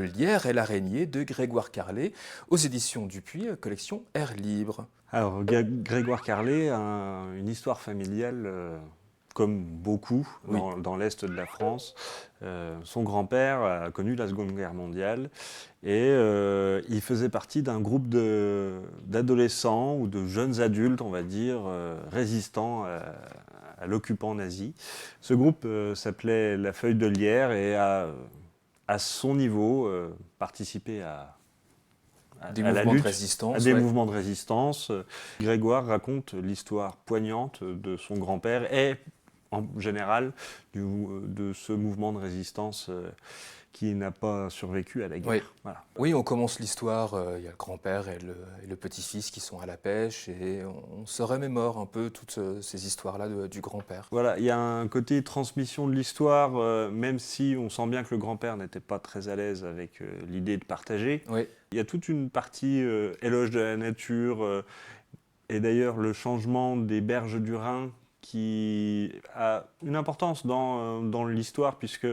Le Lierre et l'araignée de Grégoire Carlet, aux éditions Dupuis, collection Air Libre. Alors, Grégoire Carlet a une histoire familiale, comme beaucoup Oui. dans l'Est de la France. Son grand-père a connu la Seconde Guerre mondiale et il faisait partie d'un groupe d'adolescents ou de jeunes adultes, on va dire, résistants à l'occupant nazi. Ce groupe s'appelait La Feuille de Lierre et a, à son niveau, participé Des à la mouvements de lutte, à résistance, des ouais. mouvements de résistance. Grégoire raconte l'histoire poignante de son grand-père et, en général, de ce mouvement de résistance qui n'a pas survécu à la guerre. Oui. Voilà. Oui, on commence l'histoire, il y a le grand-père et le petit-fils qui sont à la pêche et on se remémore un peu toutes ces histoires-là du grand-père. Voilà, il y a un côté transmission de l'histoire, même si on sent bien que le grand-père n'était pas très à l'aise avec l'idée de partager. Oui. Il y a toute une partie éloge de la nature, et d'ailleurs le changement des berges du Rhin qui a une importance dans l'histoire, puisque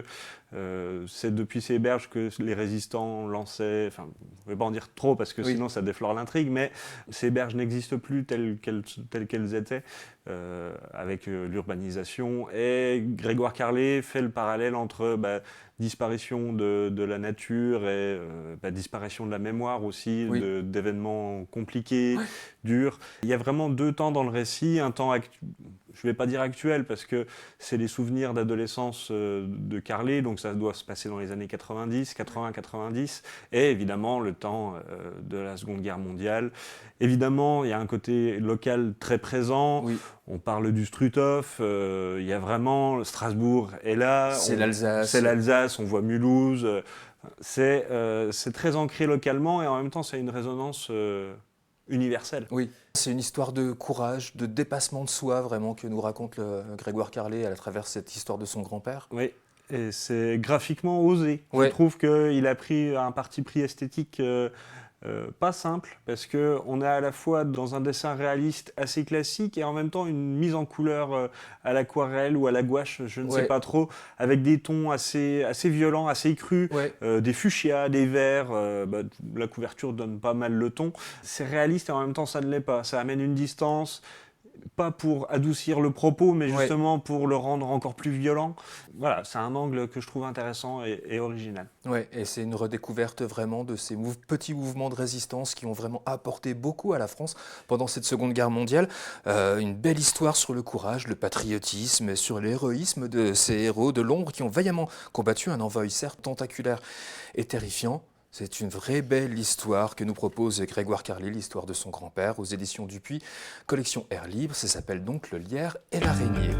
c'est depuis ces berges que les résistants lançaient, enfin, je ne vais pas en dire trop parce que Oui. sinon ça déflore l'intrigue, mais ces berges n'existent plus telles qu'elles étaient, avec l'urbanisation. Et Grégoire Carlet fait le parallèle entre disparition de la nature et disparition de la mémoire aussi, Oui. d'événements compliqués, Ouais. durs. Il y a vraiment deux temps dans le récit, un temps je ne vais pas dire actuel parce que c'est les souvenirs d'adolescence de Carlet, donc ça doit se passer dans les années 90, 80-90, et évidemment le temps de la Seconde Guerre mondiale. Évidemment, il y a un côté local très présent. Oui. On parle du Struthof, il y a vraiment Strasbourg est là. C'est l'Alsace. C'est l'Alsace, on voit Mulhouse. C'est très ancré localement et en même temps, ça a une résonance universelle. Oui, c'est une histoire de courage, de dépassement de soi vraiment que nous raconte Grégoire Carlet à travers cette histoire de son grand-père. Oui, et c'est graphiquement osé. Ouais. Je trouve qu'il a pris un parti pris esthétique pas simple, parce qu'on est à la fois dans un dessin réaliste assez classique et en même temps une mise en couleur à l'aquarelle ou à la gouache, je ne sais pas trop, avec des tons assez violents, assez crus, des fuchsias, des verts, la couverture donne pas mal le ton. C'est réaliste et en même temps ça ne l'est pas, ça amène une distance, pas pour adoucir le propos, mais justement pour le rendre encore plus violent. Voilà, c'est un angle que je trouve intéressant et original. Oui, et c'est une redécouverte vraiment de ces petits mouvements de résistance qui ont vraiment apporté beaucoup à la France pendant cette Seconde Guerre mondiale. Une belle histoire sur le courage, le patriotisme, sur l'héroïsme de ces héros de l'ombre qui ont vaillamment combattu un envahisseur tentaculaire et terrifiant. C'est une vraie belle histoire que nous propose Grégoire Carlet, l'histoire de son grand-père, aux éditions Dupuis, collection Air Libre. Ça s'appelle donc Le Lierre et l'araignée.